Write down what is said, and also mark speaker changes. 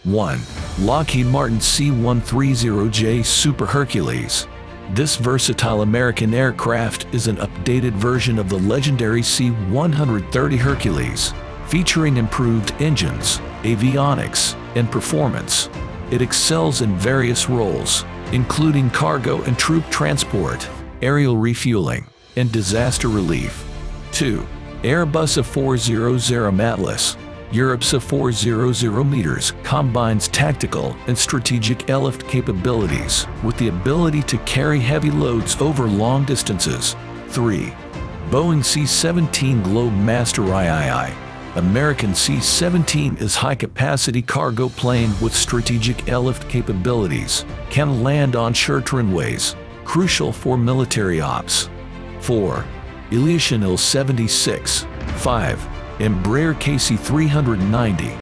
Speaker 1: 1. Lockheed Martin C-130J Super Hercules. This versatile American aircraft is an updated version of the legendary C-130 Hercules, featuring improved engines, avionics, and performance. It excels in various roles, including cargo and troop transport, aerial refueling, and disaster relief. 2. Airbus A400M Atlas. Europe's A400M combines tactical and strategic airlift capabilities with the ability to carry heavy loads over long distances. 3. Boeing C-17 Globemaster III. American C-17 is high-capacity cargo plane with strategic airlift capabilities, can land on short runways, crucial for military ops. 4. Ilyushin Il-76. 5. Embraer KC-390.